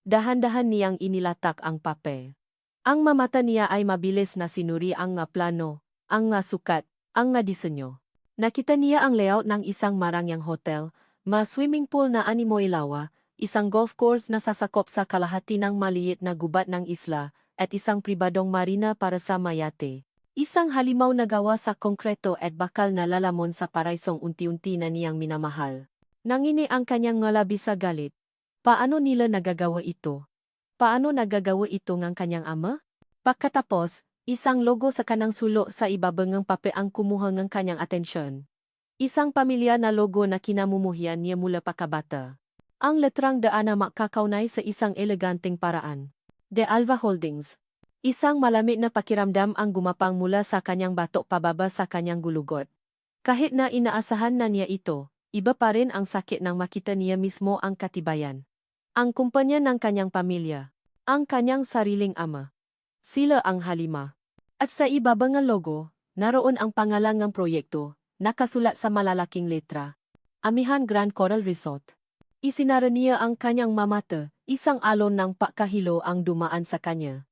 Dahan-dahan niyang inilatak ang papel. Ang mamata niya ay mabilis na sinuri ang nga plano, ang nga sukat, ang nga disenyo. Nakita niya ang layout ng isang marangyang hotel, swimming pool na animoy lawa, isang golf course na sasakop sa kalahati ng maliit na gubat ng isla, at isang pribadong marina para sa mayate. Isang halimaw na gawa sa konkreto at bakal na lalamon sa paraisong unti-unti na niyang minamahal. Nangini ang kanyang ngalabi sa galit. Paano nila nagagawa ito? Paano nagagawa ito ng kanyang ama? Pagkatapos, isang logo sa kanang sulok sa ibabang ng papel ang kumuha ng kanyang atensyon. Isang pamilya na logo na kinamumuhian niya mula pakabata. Ang letrang daan na makakaunay sa isang eleganteng paraan. De Alva Holdings. Isang malamig na pakiramdam ang gumapang mula sa kanyang batok pababa sa kanyang gulugot. Kahit na inaasahan na niya ito, iba pa rin ang sakit nang makita niya mismo ang katibayan. Ang kumpanya ng kanyang pamilya. Ang kanyang sariling ama. Sila ang halima. At sa ibaba ng logo, naroon ang pangalan ng proyekto, nakasulat sa malalaking letra. Amihan Grand Coral Resort. Isinara niya ang kanyang mamata. Isang alon ng pakahilo ang dumaan sa kanya.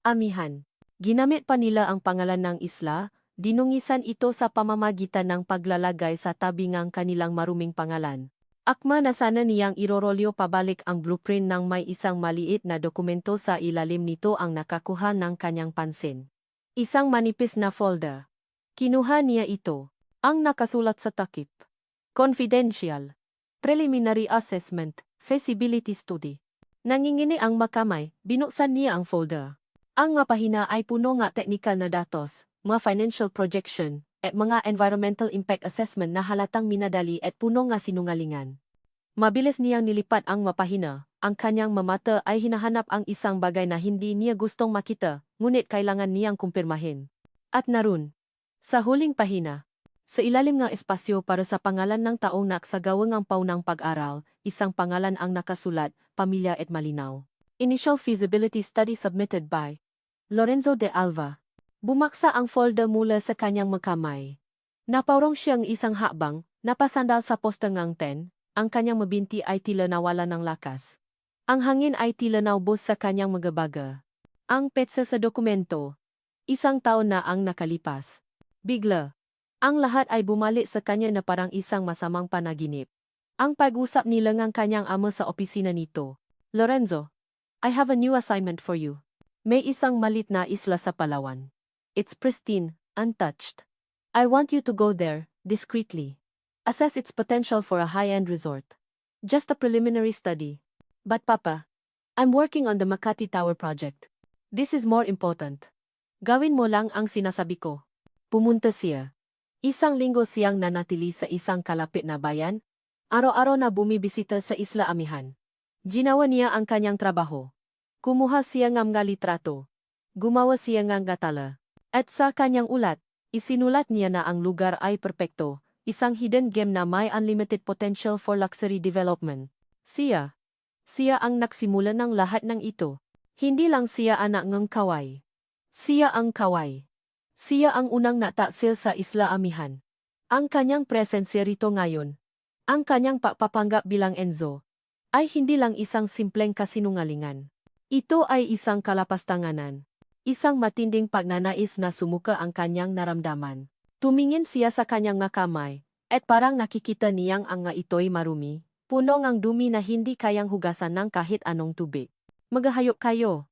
Amihan. Ginamit pa nila ang pangalan ng isla, dinungisan ito sa pamamagitan ng paglalagay sa tabi ng kanilang maruming pangalan. Akma na sana niyang irorolyo pabalik ang blueprint ng may isang maliit na dokumento sa ilalim nito ang nakakuha ng kanyang pansin. Isang manipis na folder. Kinuha niya ito. Ang nakasulat sa takip. Confidential. Preliminary Assessment, Feasibility Study. Nangingini ang makamay, binuksan niya ang folder. Ang mga pahina ay puno ng technical na datos, mga financial projection, at mga environmental impact assessment na halatang minadali at puno ng sinungalingan. Mabilis niyang nilipat ang mapahina, ang kanyang mamata ay hinahanap ang isang bagay na hindi niya gustong makita, ngunit kailangan niyang kumpirmahin. At naroon, sa huling pahina, sa ilalim ng espasyo para sa pangalan ng taong naksagawang ang paunang pag-aral, isang pangalan ang nakasulat, Pamilya at Malinaw. Initial Feasibility Study submitted by Lorenzo de Alva. Bumaksa ang folder mula sa kanyang makamay. Napaurong siyang isang hakbang, napasandal sa poste ng tent, ang kanyang mabinti ay tila nawala ng lakas. Ang hangin ay tila naubos sa kanyang magabaga. Ang petsa sa dokumento. Isang taon na ang nakalipas. Bigla. Ang lahat ay bumalik sa kanya na parang isang masamang panaginip. Ang pag-usap nila ng kanyang ama sa opisina nito. Lorenzo, I have a new assignment for you. May isang malit na isla sa Palawan. It's pristine, untouched. I want you to go there, discreetly. Assess its potential for a high-end resort. Just a preliminary study. But Papa, I'm working on the Makati Tower project. This is more important. Gawin mo lang ang sinasabi ko. Pumunta siya. Isang linggo siyang nanatili sa isang kalapit na bayan, araw-araw na bumibisita sa Isla Amihan. Ginawa niya ang kanyang trabaho. Kumuha siya ng mga litrato. Gumawa siya ng tala. At sa kanyang ulat, isinulat niya na ang lugar ay perpekto, isang hidden gem na may unlimited potential for luxury development. Siya ang nagsimula ng lahat ng ito. Hindi lang siya anak ng kaway. Siya ang kaway. Siya ang unang nataksil sa Isla Amihan. Ang kanyang presensya rito ngayon, ang kanyang pagpapanggap bilang Enzo, ay hindi lang isang simpleng kasinungalingan. Ito ay isang kalapastanganan. Isang matinding pagnanais na sumuka ang kanyang naramdaman. Tumingin siya sa kanyang nga kamay, at parang nakikita niyang ang nga ito'y marumi, puno ngang dumi na hindi kayang hugasan ng kahit anong tubig. Magahayop kayo.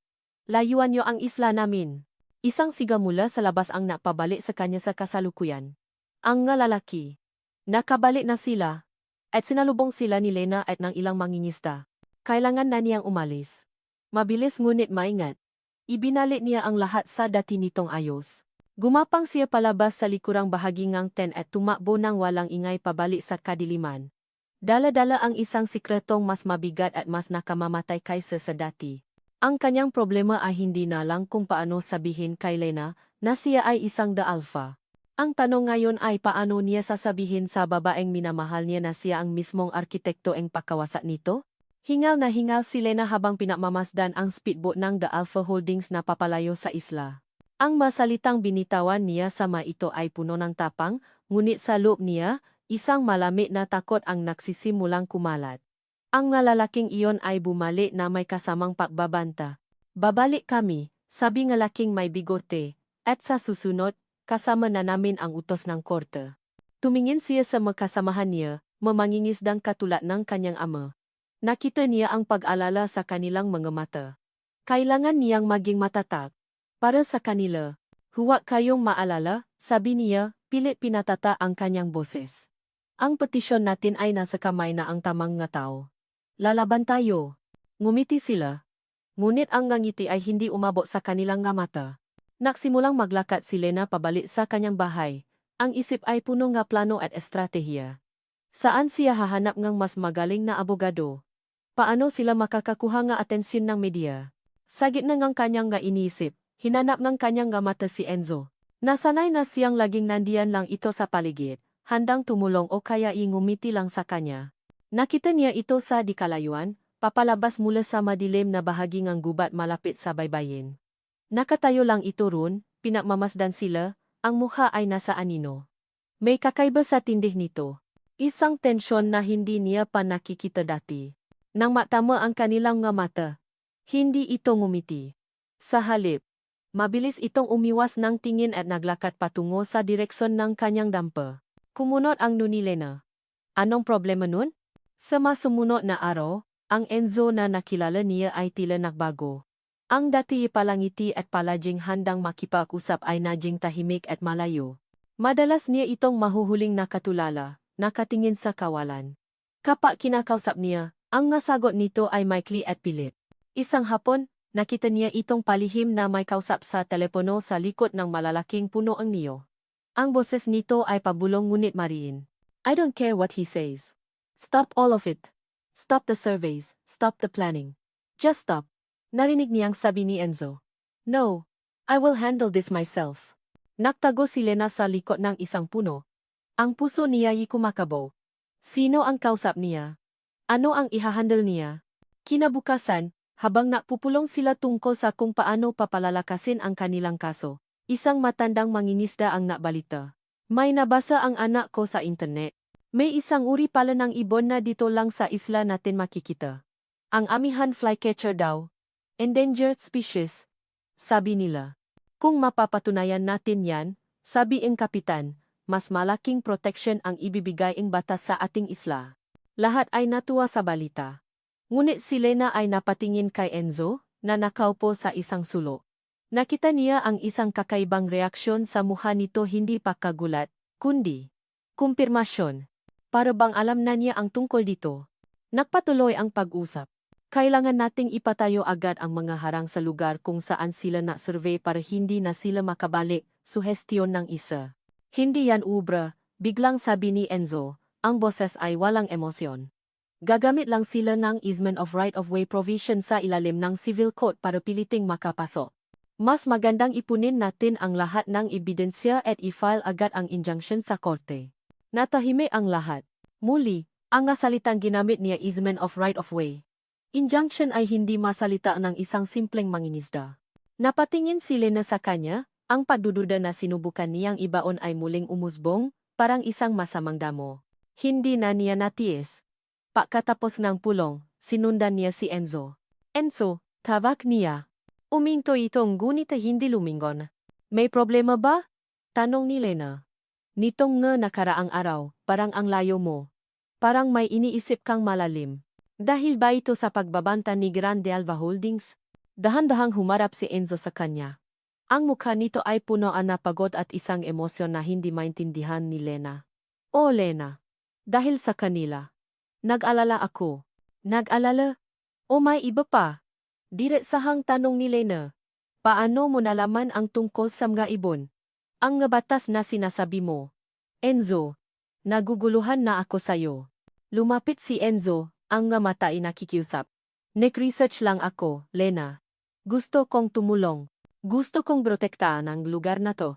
Layuan niyo ang isla namin. Isang siga mula sa labas ang napabalik sa kanya sa kasalukuyan. Ang nga lalaki. Nakabalik na sila, at sinalubong sila ni Lena at ng ilang mangingisda. Kailangan na niyang umalis. Mabilis ngunit maingat. Ibinalik niya ang lahat sa dati nitong ayos. Gumapang siya palabas sa likurang bahagi ngang tent at tumakbo nang walang ingay pabalik sa kadiliman. Dala-dala ang isang sikretong mas mabigat at mas nakamamatay kaysa sa dati. Ang kanyang problema ay hindi na lang kung paano sabihin kay Lena na siya ay isang The Alpha. Ang tanong ngayon ay paano niya sasabihin sa babaeng minamahal niya na siya ang mismong arkitekto ang pakawasak nito? Hingal na hingal si Lena habang pinamamasdan ang speedboat ng The Alpha Holdings na papalayo sa isla. Ang masalitang binitawan niya sa ito ay puno ng tapang, ngunit sa loob niya, isang malamig na takot ang nagsisimulang kumalat. Ang lalaking iyon ay bumalik na may kasamang pagbabanta. Babalik kami, sabi ng laking may bigote, at sa susunod, kasama na namin ang utos ng korte. Tumingin siya sa makasamahan niya, mamangingisdang katulad ng kanyang ama. Nakita niya ang pag-alala sa kanilang mga mata. Kailangan niyang maging matatag. Para sa kanila, huwag kayong maalala, sabi niya, pilit pinatata ang kanyang boses. Ang petisyon natin ay nasa kamay na ang tamang nga tao. Lalaban tayo. Ngumiti sila. Ngunit ang ngangiti ay hindi umabot sa kanilang nga mata. Nagsimulang maglakad si Lena pabalik sa kanyang bahay. Ang isip ay puno nga plano at estratehiya. Saan siya hahanap ngang mas magaling na abogado? Paano sila makakakuha nga atensyon ng media? Sa gitna ngang kanyang nga iniisip, hinanap ng kanyang nga mata si Enzo. Nasanay na siyang laging nandiyan lang ito sa paligid, handang tumulong o kaya ngumiti lang sa kanya. Nakita niya ito sa di kalayuan, papalabas mula sa madilim na bahagi ng gubat malapit sa baybayin. Nakatayo lang ito roon, pinagmamasdan sila, ang mukha ay nasa anino. May kakaiba sa tindih nito. Isang tensyon na hindi niya pa nakikita dati. Nang matama ang kanilang nga mata, hindi ito ngumiti. Sa halip, mabilis itong umiwas ng tingin at naglakad patungo sa direksyon ng kanyang dampa. Kumunot ang nuni Lena. Anong problema nun? Sa masumunod na araw, ang Enzo na nakilala niya ay tila nagbago. Ang dati palangiti at palaging handang makipag-usap ay naging tahimik at malayo. Madalas niya itong mahuhuling nakatulala, nakatingin sa kawalan. Kapag kinakausap niya, ang nasagot nito ay maikli at pilit. Isang hapon, nakita niya itong palihim na may kausap sa telepono sa likod ng malalaking puno ang niyo. Ang boses nito ay pabulong ngunit mariin. I don't care what he says. Stop all of it. Stop the surveys, stop the planning. Just stop. Narinig niyang sabi ni Enzo. No, I will handle this myself. Naktago si Lena sa likod ng isang puno. Ang puso niya ay kumakabaw. Sino ang kausap niya? Ano ang ihahandle niya? Kinabukasan, habang napupulong sila tungkol sa kung paano papalalakasin ang kanilang kaso, isang matandang mangingisda ang nabalita. May nabasa ang anak ko sa internet. May isang uri pala ng ibon na dito lang sa isla natin makikita. Ang amihan flycatcher daw. Endangered species, sabi nila. Kung mapapatunayan natin yan, sabi ang kapitan, mas malaking protection ang ibibigay ng batas sa ating isla. Lahat ay natuwa sa balita. Ngunit si Lena ay napatingin kay Enzo, na nakaupo sa isang sulok. Nakita niya ang isang kakaibang reaksyon sa mukha nito, hindi pa kagulat, kundi kumpirmasyon. Para bang alam na niya ang tungkol dito. Nagpatuloy ang pag-usap. Kailangan nating ipatayo agad ang mga harang sa lugar kung saan sila na-survey para hindi na sila makabalik, suhestyon ng isa. Hindi yan ubra, biglang sabi ni Enzo, ang boses ay walang emosyon. Gagamit lang sila ng easement of right-of-way provision sa ilalim ng civil code para piliting makapasok. Mas magandang ipunin natin ang lahat ng ebidensya at i-file agad ang injunction sa korte. Natahimik ang lahat. Muli, ang salitang ginamit niya easement of right-of-way. Injunction ay hindi masalita ng isang simpleng mangingisda. Napatingin si Lena sa kanya, ang pagdududa na sinubukan niyang ibaon ay muling umusbong, parang isang masamang damo. Hindi na niya natiis. Pagkatapos ng pulong, sinundan niya si Enzo. Enzo, tawag niya. Uminto itong ngunit hindi lumingon. May problema ba? Tanong ni Lena. Nitong nga nakaraang araw, parang ang layo mo. Parang may iniisip kang malalim. Dahil ba ito sa pagbabanta ni Grande Alva Holdings? Dahan-dahang humarap si Enzo sa kanya. Ang mukha nito ay puno na pagod at isang emosyon na hindi maintindihan ni Lena. O Lena. Dahil sa kanila. Nag-alala ako. Nag-alala? O may iba pa? Diretsahang tanong ni Lena. Paano mo nalaman ang tungkol sa mga ibon? Ang nga batas na sinasabi mo. Enzo, naguguluhan na ako sayo. Lumapit si Enzo, ang nga mata ay nakikiusap. Nag-research lang ako, Lena. Gusto kong tumulong. Gusto kong protektahan ang lugar na to.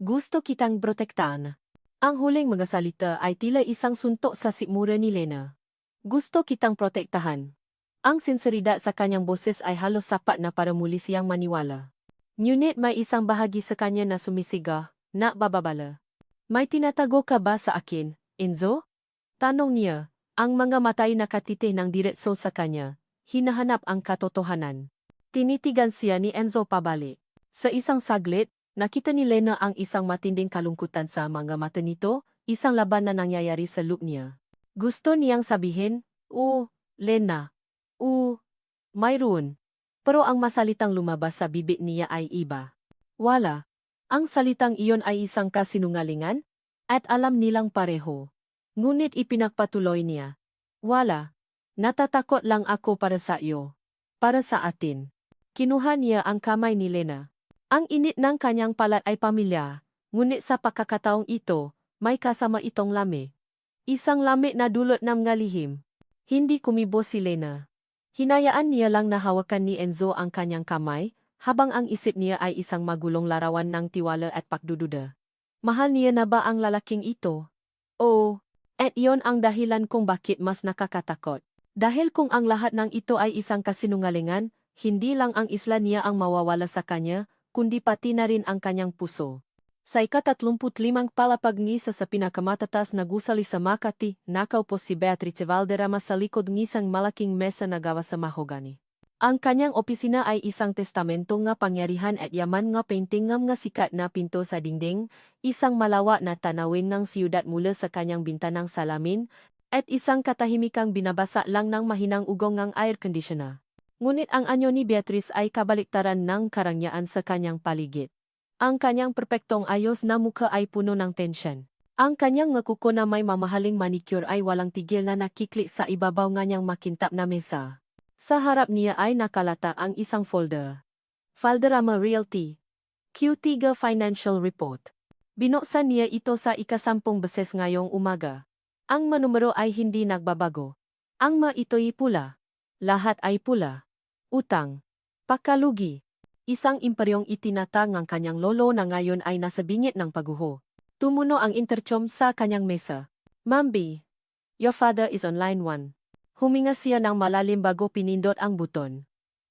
Gusto kitang protektahan. Ang huling mga salita ay tila isang suntok sa sikmura ni Lena. Gusto kitang protektahan. Ang sinseridad sa kanyang boses ay halos sapat na para muli siyang maniwala. Ngunit may isang bahagi sa kanya na sumisiga, na bababala. May tinatago ka ba sa akin, Enzo? Tanong niya, ang mga matay nakatitih ng diretso sa kanya, hinahanap ang katotohanan. Tinitigan siya ni Enzo pabalik. Sa isang saglit, nakita ni Lena ang isang matinding kalungkutan sa mga mata nito, isang laban na nangyayari sa loob niya. Gusto niyang sabihin, Lena. Mayroon. Pero ang masalitang lumabas sa bibig niya ay iba. Wala. Ang salitang iyon ay isang kasinungalingan, at alam nilang pareho. Ngunit ipinagpatuloy niya. Wala. Natatakot lang ako para sa iyo. Para sa atin. Kinuha niya ang kamay ni Lena. Ang init ng kanyang palat ay pamilya, ngunit sa pagkakataong ito, may kasama itong lami. Isang lami na dulot ng mga lihim. Hindi kumibo si Lena. Hinayaan niya lang na hawakan ni Enzo ang kanyang kamay, habang ang isip niya ay isang magulong larawan ng tiwala at pagdududa. Mahal niya na ba ang lalaking ito? Oo, at iyon ang dahilan kung bakit mas nakakatakot. Dahil kung ang lahat ng ito ay isang kasinungalingan, hindi lang ang isla niya ang mawawala sa kanya, kundi pati na rin ang kanyang puso. Sa ika-35 palapag-ngisa sa pinakamatatas na gusali sa Makati, nakaupo si Beatrice Valderrama sa likod ng isang malaking mesa na gawa sa mahogani. Ang kanyang opisina ay isang testamento nga pangyarihan at yaman nga painting nga sikat na pinto sa dingding, isang malawak na tanawin ng siyudad mula sa kanyang bintanang salamin, at isang katahimikang binabasa lang ng mahinang ugong ng air conditioner. Ngunit ang anyo ni Beatrice ay kabaliktaran ng karangyaan sa kanyang paligid. Ang kanyang perpektong ayos na mukha ay puno ng tensyon. Ang kanyang kuko na may mamahaling manicure ay walang tigil na nakiklik sa ibabaw nga niyang makintab na mesa. Sa harap niya ay nakalata ang isang folder. Valderrama Realty. Q3 Financial Report. Binuksan niya ito sa ika-10 beses ngayong umaga. Ang manumero ay hindi nagbabago. Ang ito'y pula. Lahat ay pula. Utang. Pagkalugi. Isang imperyong itinatag ng kanyang lolo na ngayon ay nasa bingit ng pagguho. Tumuno ang intercom sa kanyang mesa. Mambi, your father is on line 1. Huminga siya ng malalim bago pinindot ang buton.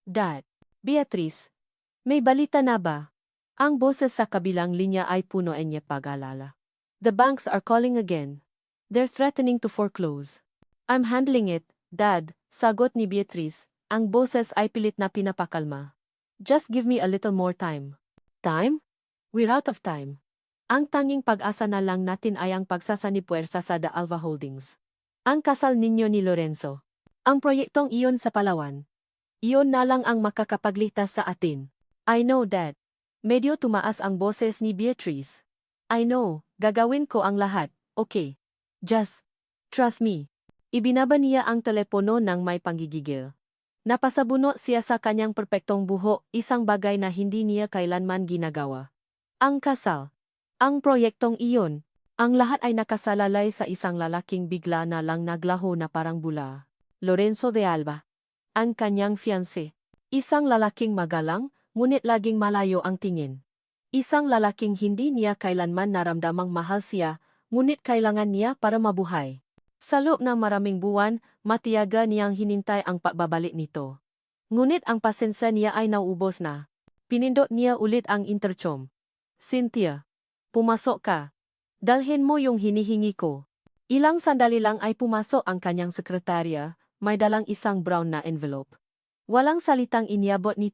Dad, Beatrice, may balita na ba? Ang boses sa kabilang linya ay puno niya pag-alala. The banks are calling again. They're threatening to foreclose. I'm handling it, Dad, sagot ni Beatrice. Ang boses ay pilit na pinapakalma. Just give me a little more time. Time? We're out of time. Ang tanging pag-asa na lang natin ay ang pagsasanipuwersa sa The Alva Holdings. Ang kasal ninyo ni Lorenzo. Ang proyektong iyon sa Palawan. Iyon na lang ang makakapagligtas sa atin. I know that. Medyo tumaas ang boses ni Beatrice. I know, gagawin ko ang lahat, okay. Just trust me. Ibinaba niya ang telepono ng may panggigigil. Napasabunot siya sa kanyang perpektong buhok, isang bagay na hindi niya kailanman ginagawa. Ang kasal. Ang proyektong iyon. Ang lahat ay nakasalalay sa isang lalaking bigla na lang naglaho na parang bula. Lorenzo de Alva. Ang kanyang fiancé. Isang lalaking magalang, ngunit laging malayo ang tingin. Isang lalaking hindi niya kailanman naramdamang mahal siya, ngunit kailangan niya para mabuhay. Sa loob ng maraming buwan, matiyaga niyang hinintay ang pagbabalik nito. Ngunit ang pasensya niya ay nauubos na. Pinindot niya ulit ang intercom. Cynthia, pumasok ka. Dalhin mo yung hinihingi ko. Ilang sandali lang ay pumasok ang kanyang sekretarya, may dalang isang brown na envelope. Walang salitang iniabot ni